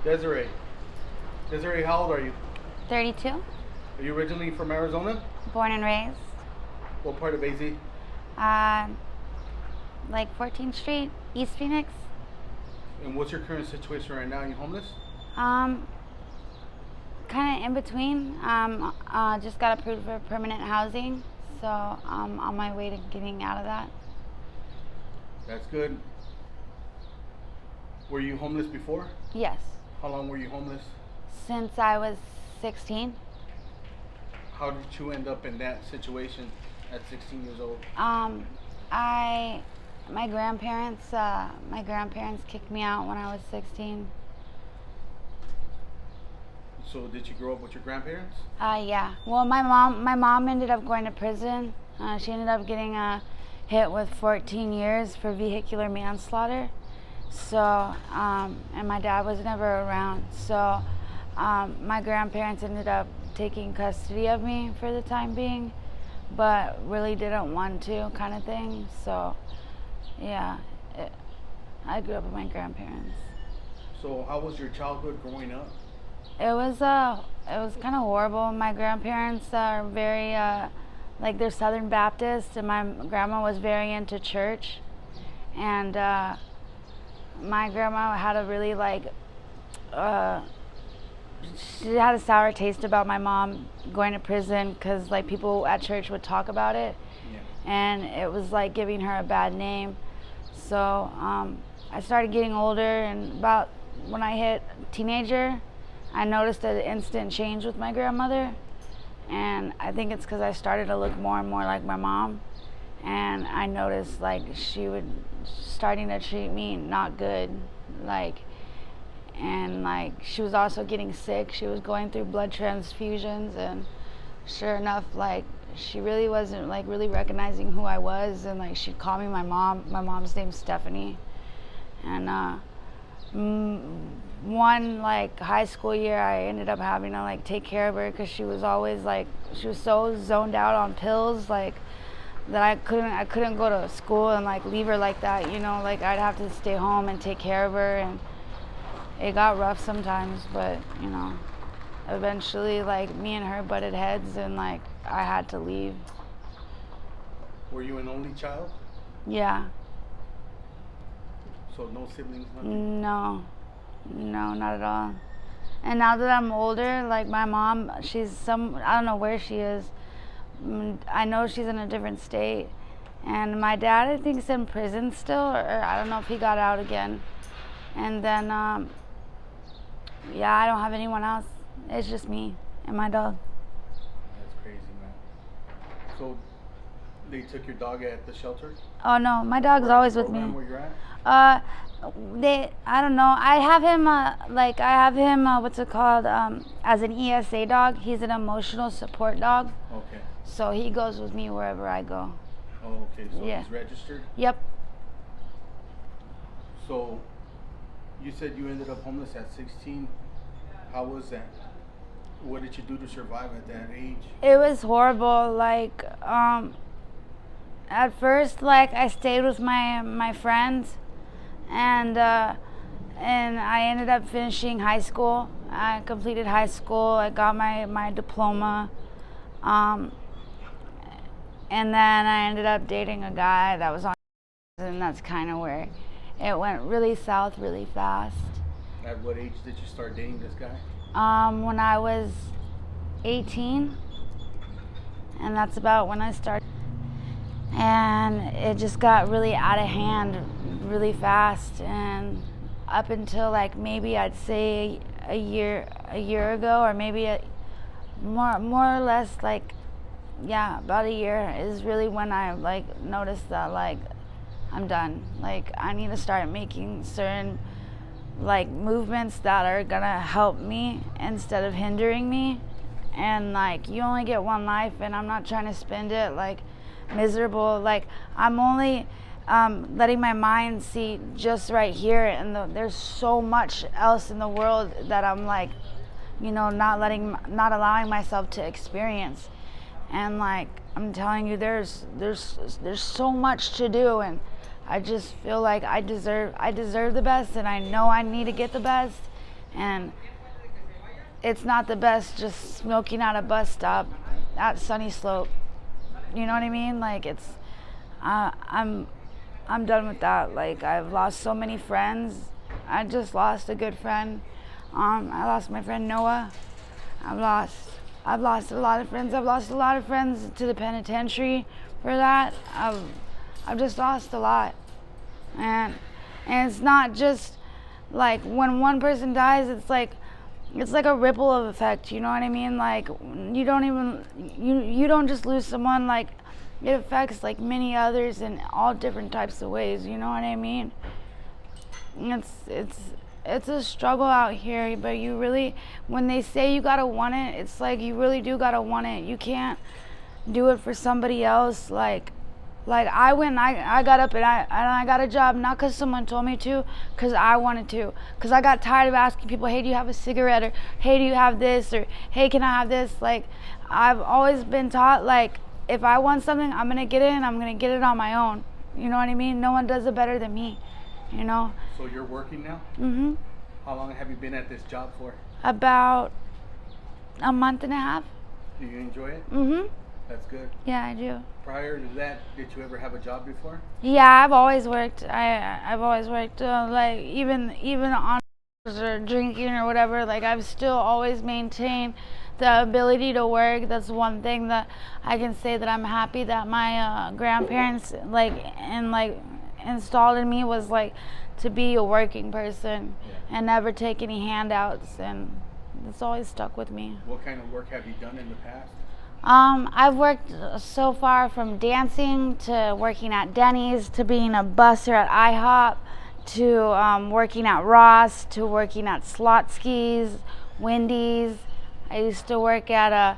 Desiree. Desiree, how old are you? 32, Are you originally from Arizona? born and raised. What part of AZ? Uh, like 14th Street, East Phoenix. And what's your current situation right now? Are you homeless? Um, kind of in between. Just got approved for permanent housing, so I'm on my way to getting out of that. That's good. Were you homeless before? Yes, How long were you homeless? since I was 16. How did you end up in that situation at 16 years old? I, my grandparents kicked me out when I was 16. So did you grow up with your grandparents? Yeah. Well, my mom ended up going to prison. She ended up getting hit with 14 years for vehicular manslaughter. So, and my dad was never around. So, my grandparents ended up taking custody of me for the time being, but really didn't want to, kind of thing. So, yeah, I grew up with my grandparents. So how was your childhood growing up? It was kind of horrible. My grandparents are very like they're Southern Baptist, and my grandma was very into church, and my grandma had a really uh, she had a sour taste about my mom going to prison because like people at church would talk about it, Yeah. and it was like giving her a bad name. So I started getting older, and about when I hit teenager, I noticed an instant change with my grandmother, and I think it's because I started to look more and more like my mom, and I noticed like she would starting to treat me not good, like, and like she was also getting sick. She was going through blood transfusions, and sure enough, like she really wasn't like really recognizing who I was, and like she'd call me my mom. My mom's name's Stephanie, and one like high school year I ended up having to like take care of her because she was always like she was so zoned out on pills like that I couldn't go to school and like leave her like that, like I'd have to stay home and take care of her, and it got rough sometimes, but eventually like me and her butted heads, and like I had to leave. Were you an only child? Yeah. So no siblings, nothing? No, not at all. And now that I'm older, like my mom, I don't know where she is. I know she's in a different state. And my dad, I think, is in prison still, or I don't know if he got out again. And then, yeah, I don't have anyone else. It's just me and my dog. That's crazy, man. So they took your dog at the shelter? Oh no, my dog's always with me. Where you're at? I don't know. I have him, what's it called, as an ESA dog. He's an emotional support dog. Okay. So he goes with me wherever I go. Oh, okay. So Yeah. he's registered? Yep. So you said you ended up homeless at 16. How was that? What did you do to survive at that age? It was horrible. Like, at first, like I stayed with my friends, and I ended up finishing high school. I completed high school. I got my diploma, and then I ended up dating a guy that was on, and that's kind of where it went really south really fast. At what age did you start dating this guy? When I was 18, and that's about when I started. And it just got really out of hand really fast, and up until like maybe I'd say a year ago, or maybe more or less, like, yeah, about a year is really when I like noticed that like I'm done. Like I need to start making certain like movements that are gonna help me instead of hindering me. And like you only get one life, and I'm not trying to spend it like miserable. Like I'm only letting my mind see just right here, and there's so much else in the world that I'm like, not allowing myself to experience. And like I'm telling you, there's so much to do, and I just feel like I deserve the best, and I know I need to get the best, and it's not the best just smoking at a bus stop at Sunny Slope. You know what I mean? Like I'm done with that. Like I've lost so many friends. I just lost a good friend. I lost my friend Noah. I've lost a lot of friends. I've lost a lot of friends to the penitentiary for that. I've just lost a lot, and it's not just like when one person dies. It's like a ripple of effect. You know what I mean? Like you don't just lose someone. Like it affects like many others in all different types of ways. You know what I mean? It's a struggle out here, but you really, when they say you gotta want it, it's like you really do gotta want it. You can't do it for somebody else. Like I went, I got up and I got a job not because someone told me to, because I wanted to, because I got tired of asking people, hey, do you have a cigarette, or hey, do you have this, or hey, can I have this? Like I've always been taught, like if I want something, I'm gonna get it, and I'm gonna get it on my own. You know what I mean? No one does it better than me. You know. So you're working now? Mhm. How long have you been at this job for? About a month and a half. Do you enjoy it? Mhm. That's good. Yeah, I do. Prior to that, did you ever have a job before? Yeah, I've always worked. I've always worked. Like even on or drinking or whatever. Like I've still always maintained the ability to work. That's one thing that I can say that I'm happy that my grandparents installed in me, was like to be a working person and never take any handouts, and it's always stuck with me. What kind of work have you done in the past? I've worked so far from dancing to working at Denny's to being a busser at IHOP to working at Ross to working at Slotskis, Wendy's. I used to work at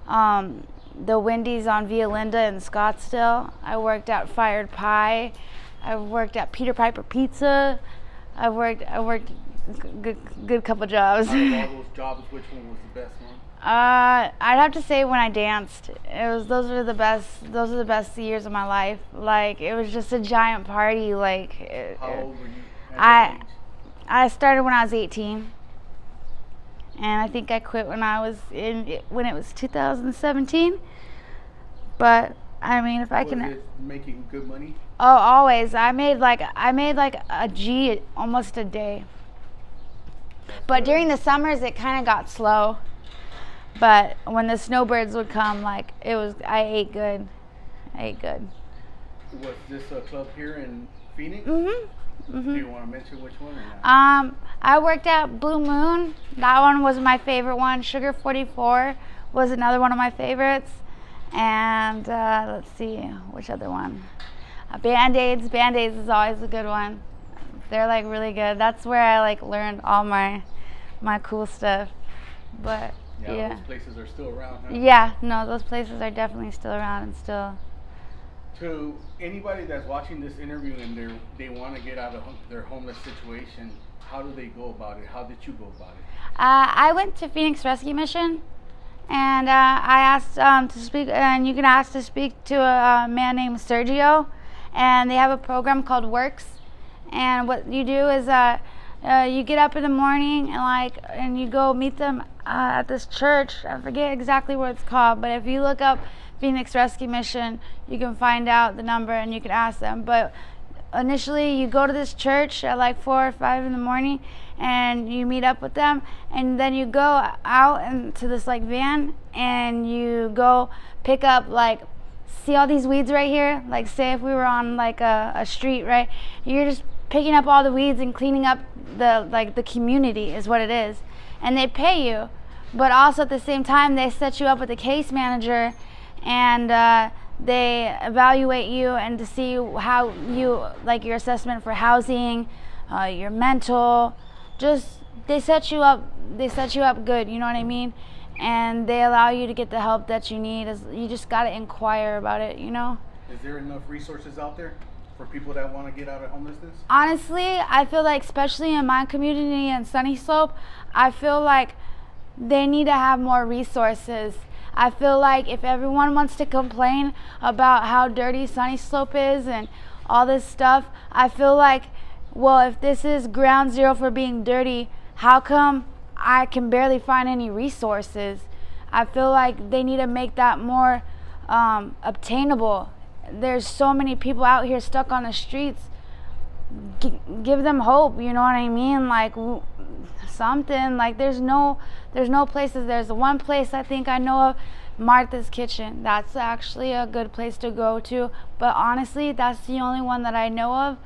the Wendy's on Via Linda in Scottsdale. I worked at Fired Pie. I've worked at Peter Piper Pizza. I've worked good couple jobs. Out of all those jobs, which one was the best one? I'd have to say when I danced. Those are the best years of my life. Like it was just a giant party. Like how old were you at that age? I started when I was 18. And I think I quit when it was 2017. But I mean, if I can. Was it making good money? Oh, always. I made like a G almost a day. But during the summers, it kind of got slow. But when the snowbirds would come, like I ate good. Was this a club here in Phoenix? Mhm. Do you want to mention which one or not? I worked at Blue Moon. That one was my favorite one. Sugar 44 was another one of my favorites. And let's see, which other one? Band-Aids. Band-Aids is always a good one. They're like really good. That's where I like learned all my cool stuff. But yeah. Those places are still around, huh? Yeah, no, those places are definitely still around and still. To anybody that's watching this interview and they want to get out of their homeless situation, how do they go about it? How did you go about it? I went to Phoenix Rescue Mission, and I asked to speak, and you can ask to speak to a man named Sergio, and they have a program called Works, and what you do is you get up in the morning and you go meet them at this church. I forget exactly what it's called, but if you look up Phoenix Rescue Mission, you can find out the number and you can ask them. But initially you go to this church at like 4 or 5 in the morning and you meet up with them, and then you go out into this like van and you go pick up, like, see all these weeds right here? Like say if we were on like a street, right? You're just picking up all the weeds and cleaning up the community is what it is. And they pay you, but also at the same time they set you up with a case manager, and they evaluate you and to see how you like your assessment for housing, your mental, just they set you up good, you know what I mean? And they allow you to get the help that you need. You just got to inquire about it, you know? Is there enough resources out there for people that want to get out of homelessness? Honestly, I feel like, especially in my community in Sunny Slope, I feel like they need to have more resources. I feel like if everyone wants to complain about how dirty Sunny Slope is and all this stuff, I feel like, well, if this is ground zero for being dirty, how come I can barely find any resources? I feel like they need to make that more obtainable. There's so many people out here stuck on the streets. Give them hope, you know what I mean? Like something. Like there's no places. There's one place I think I know of, Martha's Kitchen. That's actually a good place to go to. But honestly, that's the only one that I know of.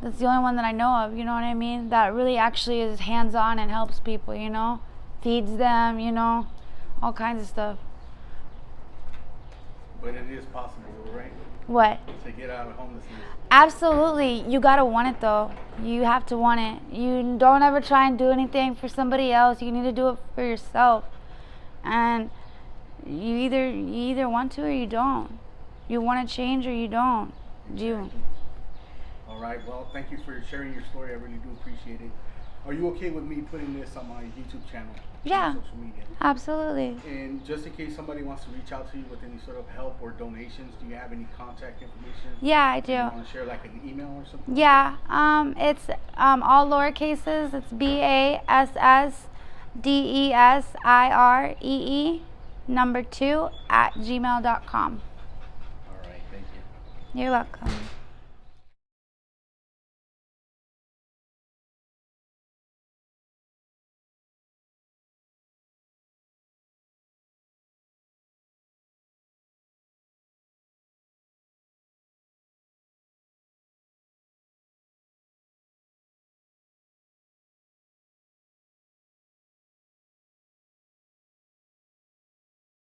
That's the only one that I know of, you know what I mean? That really actually is hands-on and helps people, you know? Feeds them, you know? All kinds of stuff. But it is possible, right? What? To get out of homelessness. Absolutely. You gotta want it though. You have to want it. You don't ever try and do anything for somebody else. You need to do it for yourself. And you either want to or you don't. You want to change or you don't. You. All right. Well, thank you for sharing your story. I really do appreciate it. Are you okay with me putting this on my YouTube channel? Yeah. On social media? Absolutely. And just in case somebody wants to reach out to you with any sort of help or donations, do you have any contact information? Yeah, I do. You want to share like an email or something? Yeah. It's all lowercases. It's BASSDESIREE 2 @gmail.com. All right. Thank you. You're welcome.